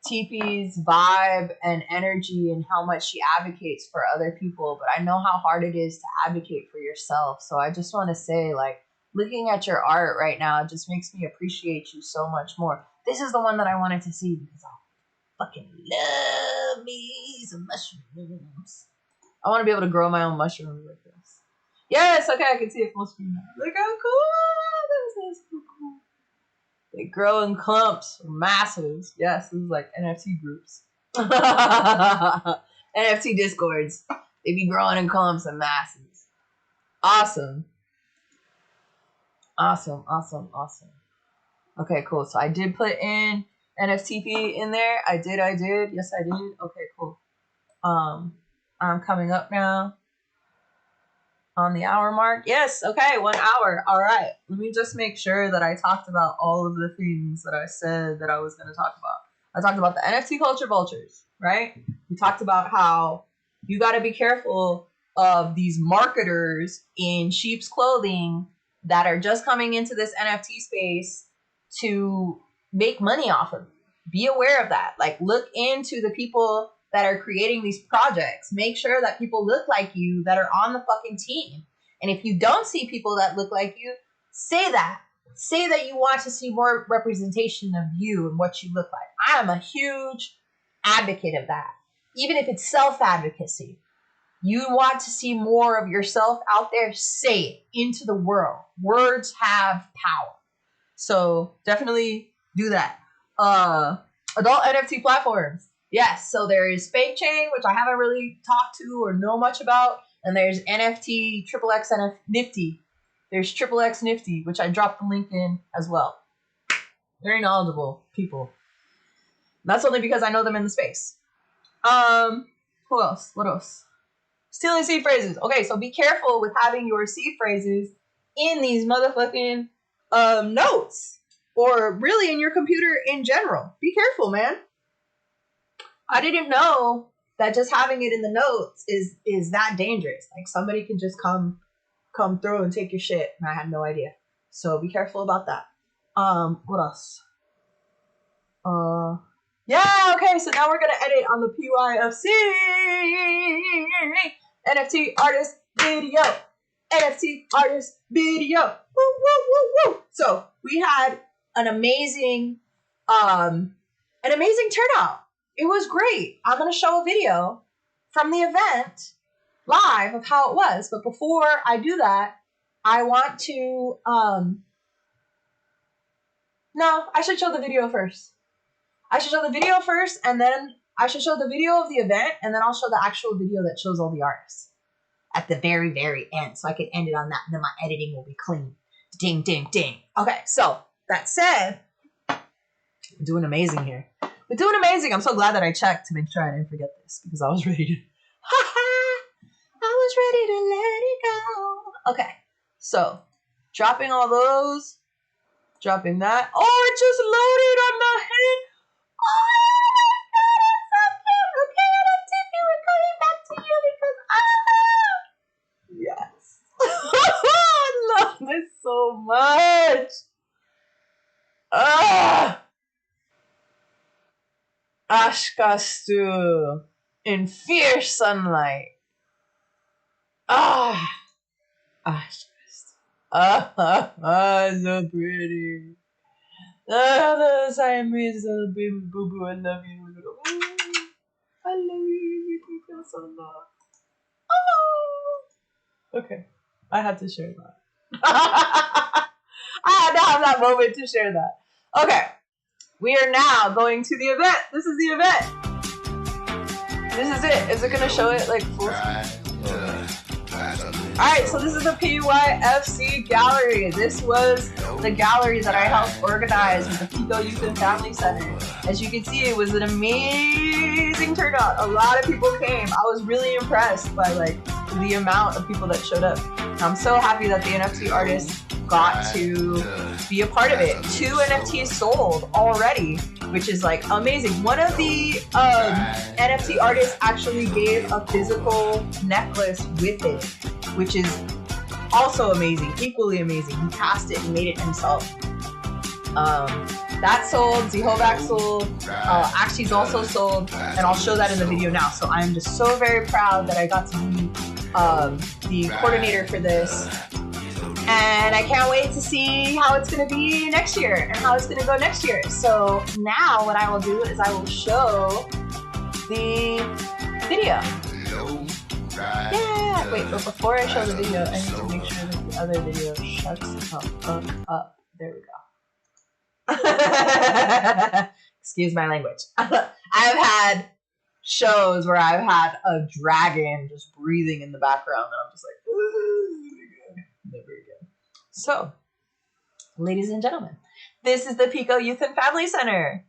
TP's vibe and energy and how much she advocates for other people, but I know how hard it is to advocate for yourself. So I just want to say, like, looking at your art right now just makes me appreciate you so much more. This is the one that I wanted to see because I fucking love me some mushrooms. I want to be able to grow my own mushrooms like this. Yes, okay, I can see it full screen now. Look how cool! This is so cool. They grow in clumps, masses. Yes, this is like NFT groups. NFT discords. They be growing in clumps and masses. Awesome. Awesome, awesome, awesome. Okay, cool. So I did put in NFTP in there. I did. Yes, I did. Okay, cool. I'm coming up now on the hour mark. Yes, okay, 1 hour. All right. Let me just make sure that I talked about all of the things that I said that I was going to talk about. I talked about the NFT culture vultures, right? We talked about how you got to be careful of these marketers in sheep's clothing that are just coming into this NFT space to make money off of you. Be aware of that. Like, look into the people that are creating these projects. Make sure that people look like you that are on the fucking team. And if you don't see people that look like you, say that. Say that you want to see more representation of you and what you look like. I am a huge advocate of that. Even if it's self-advocacy. You want to see more of yourself out there, say it into the world. Words have power. So definitely do that. Adult NFT platforms. Yes, so there is Fake Chain, which I haven't really talked to or know much about. And there's NFT, XXX Nifty. There's XXX Nifty, which I dropped the link in as well. Very knowledgeable people. That's only because I know them in the space. Who else? What else? Stealing seed phrases. Okay, so be careful with having your seed phrases in these motherfucking notes. Or really in your computer in general. Be careful, man. I didn't know that just having it in the notes is that dangerous. Like somebody can just come through and take your shit, and I had no idea. So be careful about that. What else? Yeah, okay, so now we're gonna edit on the PYFC NFT artist video. NFT artist video. Woo, woo, woo, woo. So we had an amazing turnout. It was great. I'm gonna show a video from the event live of how it was. But before I do that, I want to no, I should show the video first. I should show the video first, and then I should show the video of the event, and then I'll show the actual video that shows all the artists at the very, very end, so I can end it on that, and then my editing will be clean. Ding, ding, ding. Okay, so that said, we're doing amazing here. We're doing amazing. I'm so glad that I checked to make sure I didn't forget this, because I was ready to, I was ready to let it go. Okay, so dropping all those, dropping that. Oh, it just loaded on the head. Yes. I love this so much. Ashkastu in fierce sunlight. Ashkastu. So pretty. The Siamese little baby boo boo. I love you. I love you. You make me feel so loved. Oh. Okay. I had to share that. I had to have that moment to share that. Okay. We are now going to the event. This is the event. This is it. Is it going to show it like full screen? Alright, so this is the PYFC gallery. This was the gallery that I helped organize with the Pico Youth and Family Center. As you can see, it was an amazing turnout. A lot of people came. I was really impressed by like the amount of people that showed up. And I'm so happy that the NFT artists got to be a part of it. 2 NFTs sold already, which is like amazing. One of the NFT artists actually gave a physical necklace with it, which is also amazing, equally amazing. He cast it and made it himself. That sold, Zehovac sold, Axi's also sold, and I'll show that in the video now. So I'm just so very proud that I got to be the coordinator for this. And I can't wait to see how it's going to be next year and how it's going to go next year. So now what I will do is I will show the video. Yeah, wait, but before I show the video, I need to make sure that the other video shuts the fuck up. There we go. Excuse my language. I've had shows where I've had a dragon just breathing in the background, and I'm just like, never again. So, ladies and gentlemen, this is the Pico Youth and Family Center.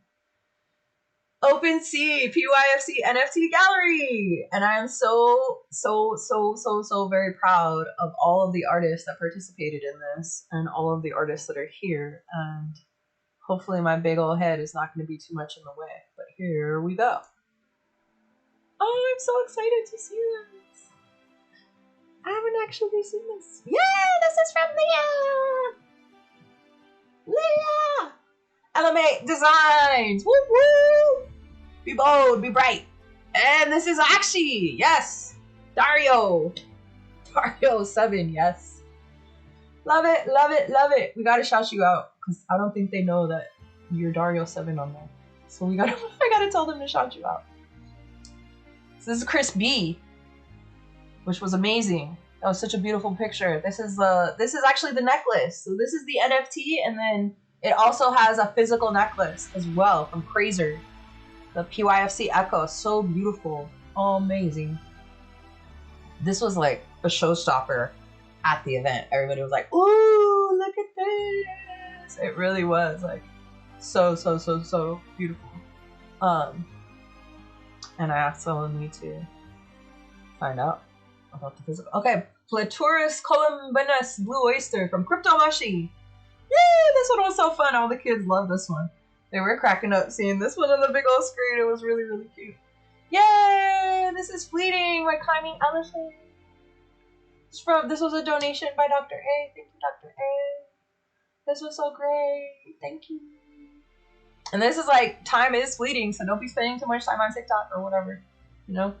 OpenSea PYFC NFT Gallery, and I am so very proud of all of the artists that participated in this and all of the artists that are here, and hopefully my big old head is not going to be too much in the way, but here we go. Oh, I'm so excited to see this. I haven't actually seen this. Yeah, this is from Leah! Element Designs! Woo woo! Be bold, be bright. And this is Axie, yes. Dario 7, yes. Love it, love it, love it. We gotta shout you out, because I don't think they know that you're Dario 7 on there. So I gotta tell them to shout you out. So this is Chris B. which was amazing. That was such a beautiful picture. This is actually the necklace. So this is the NFT, and then it also has a physical necklace as well from Crazer. The PYFC Echo, so beautiful, amazing. This was like a showstopper at the event. Everybody was like, "Ooh, look at this!" It really was like so beautiful. And I also need to find out about the physical. Okay, Platurus columbanus blue oyster from Cryptomashi. Yay! This one was so fun. All the kids loved this one. They were cracking up seeing this one on the big old screen. It was really cute. Yay! This is Fleeting by Climbing Elephant. This was a donation by Dr. A. Thank you, Dr. A. This was so great. Thank you. And this is like, time is fleeting, so don't be spending too much time on TikTok or whatever, you know?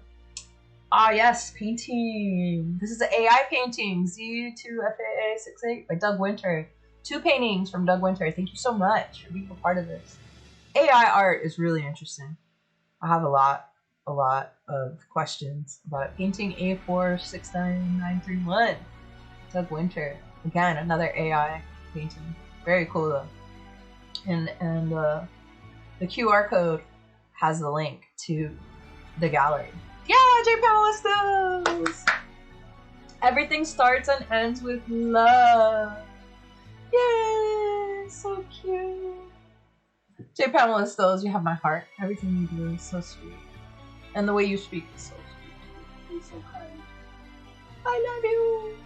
Ah, yes, painting. This is an AI painting, Z2FAA68 by Doug Winter. 2 paintings from Doug Winter. Thank you so much for being a part of this. AI art is really interesting. I have a lot of questions about it. Painting A469931. Doug Winter. Again, another AI painting. Very cool though. And the QR code has the link to the gallery. Yeah, J. Palistos! Everything starts and ends with love. Yay! So cute. J. Pamela Stills, you have my heart. Everything you do is so sweet. And the way you speak is so sweet. You're so kind. I love you.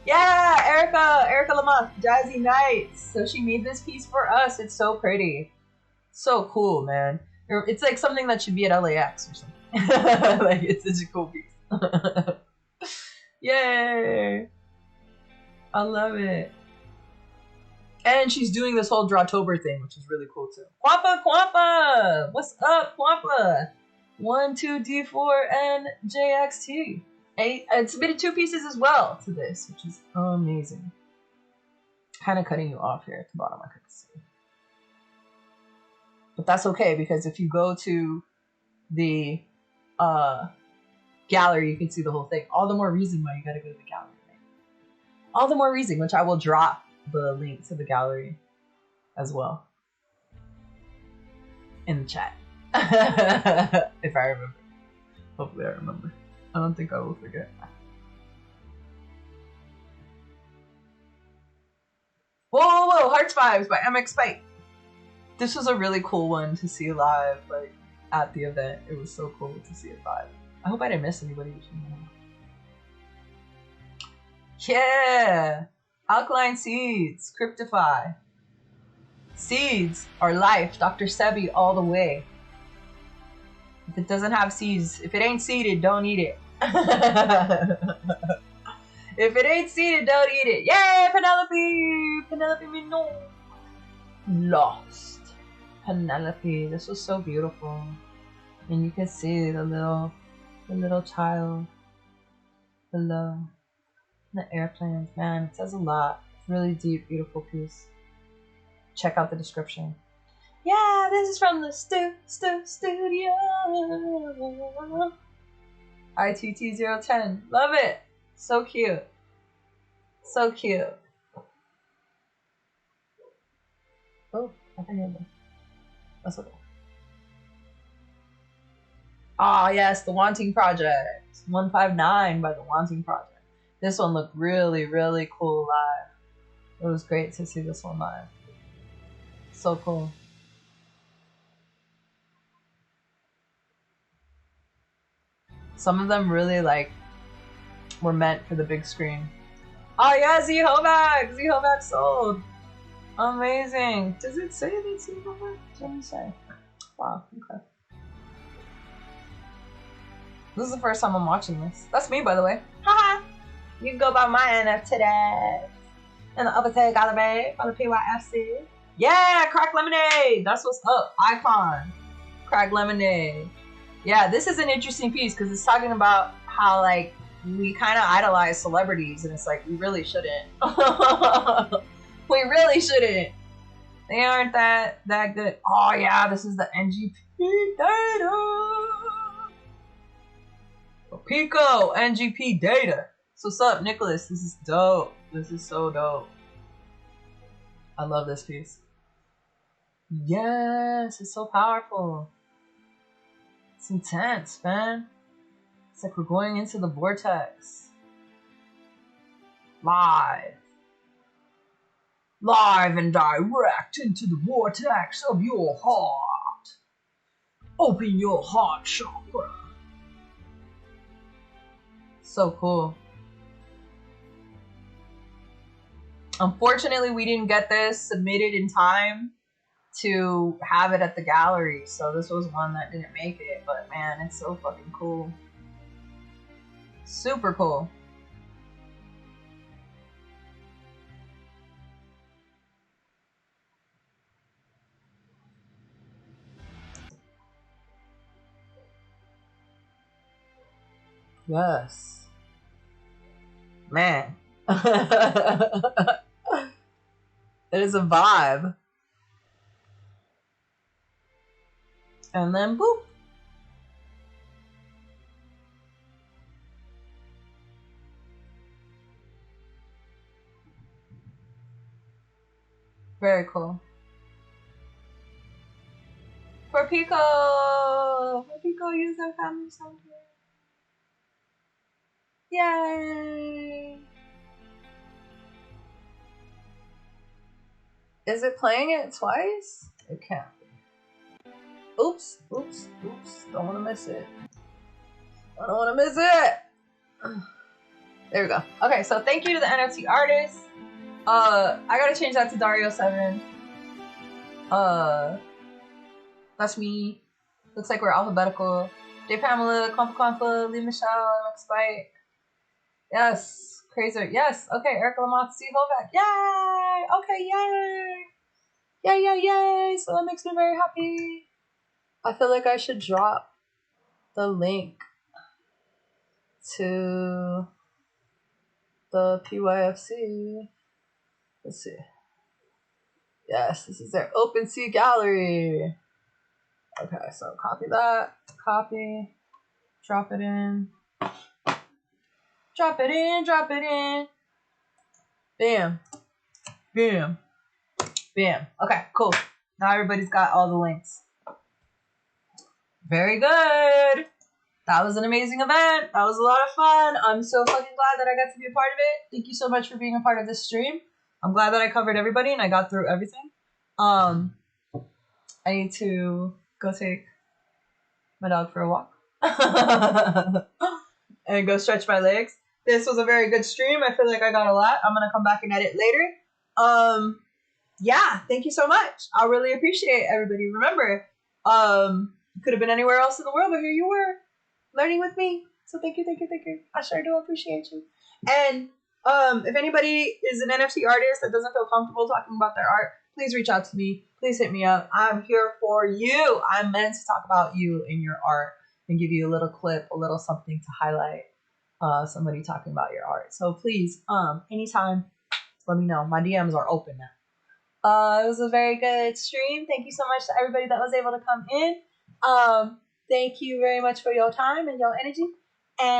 Yeah, Erica Lamont, Jazzy Nights. So she made this piece for us. It's so pretty. So cool, man. It's like something that should be at LAX or something. Like, it's such a cool piece. Yay. I love it. And she's doing this whole Drawtober thing, which is really cool too. Quampa! What's up, Quampa? 12D4NJXT. I submitted 2 pieces as well to this, which is amazing. Kind of cutting you off here at the bottom, I couldn't see. But that's okay, because if you go to the gallery, you can see the whole thing. All the more reason why you gotta go to the gallery. Right? All the more reason, which I will drop the link to the gallery as well in the chat. If I remember. Hopefully I remember. I don't think I will forget. Whoa, Hearts Vibes by MX Spike. This was a really cool one to see live, like at the event. It was so cool to see it live. I hope I didn't miss anybody. Yeah! Alkaline Seeds, Cryptify. Seeds are life, Dr. Sebi all the way. If it doesn't have seeds, if it ain't seeded, don't eat it. If it ain't seeded, don't eat it. Yay, Penelope! Penelope Minon. Lost. Penelope, this was so beautiful. And you can see the little child below. The airplanes, man, it says a lot. It's a really deep, beautiful piece. Check out the description. Yeah, this is from the studio. ITT010. Love it. So cute. So cute. Oh, I can hear them. That's okay. Ah, yes, The Wanting Project. 159 by The Wanting Project. This one looked really cool live. It was great to see this one live. So cool. Some of them really were meant for the big screen. Oh yeah, Z Hovac! Z Hovac sold! Amazing! Does it say that Z Hovac? What did it say? Wow, okay. This is the first time I'm watching this. That's me, by the way. Haha! You can go buy my NFT today. In the upper tier gallery from the PYFC. Yeah, Crack Lemonade! That's what's up. Icon. Crack Lemonade. Yeah, this is an interesting piece because it's talking about how we kind of idolize celebrities, and it's like we really shouldn't. We really shouldn't. They aren't that good. Oh yeah, this is the NGP data. Oh, Pico NGP data. So what's up, Nicholas? This is dope. This is so dope. I love this piece. Yes, it's so powerful. It's intense, man. It's like we're going into the vortex. Live and direct into the vortex of your heart. Open your heart chakra. So cool. Unfortunately, we didn't get this submitted in time to have it at the gallery, so this was one that didn't make it, but man, it's so fucking cool. Super cool. Yes. Man. It is a vibe. And then boop. Very cool. For Pico! For Pico user family something. Yay! Is it playing it twice? It can't be. Oops, oops, oops. Don't want to miss it. I don't want to miss it! There we go. Okay, so thank you to the NFT artist. I gotta change that to Dario7. That's me. Looks like we're alphabetical. J Pamela, Compa, Lee Michelle, Max Spike. Yes. Crazer. Yes. Okay, Erica Lamont, Steve Hovack. Yay! Okay, yay! Yay, yay, yay! So that makes me very happy. I feel like I should drop the link to the PYFC. Let's see. Yes, this is their OpenSea gallery. Okay, so copy that. Copy. Drop it in. Drop it in. Drop it in. Bam. Bam. Bam. Okay, cool. Now everybody's got all the links. Very good. That was an amazing event. That was a lot of fun. I'm so fucking glad that I got to be a part of it. Thank you so much for being a part of this stream. I'm glad that I covered everybody and I got through everything. I need to go take my dog for a walk and go stretch my legs. This was a very good stream. I feel like I got a lot. I'm gonna come back and edit later. Yeah, thank you so much. I really appreciate everybody. Remember, you could have been anywhere else in the world, but here you were learning with me. So thank you, thank you, thank you. I sure do appreciate you. And if anybody is an NFT artist that doesn't feel comfortable talking about their art, please reach out to me. Please hit me up. I'm here for you. I'm meant to talk about you and your art and give you a little clip, a little something to highlight somebody talking about your art. So please, anytime, let me know. My DMs are open now. It was a very good stream. Thank you so much to everybody that was able to come in. Thank you very much for your time and your energy.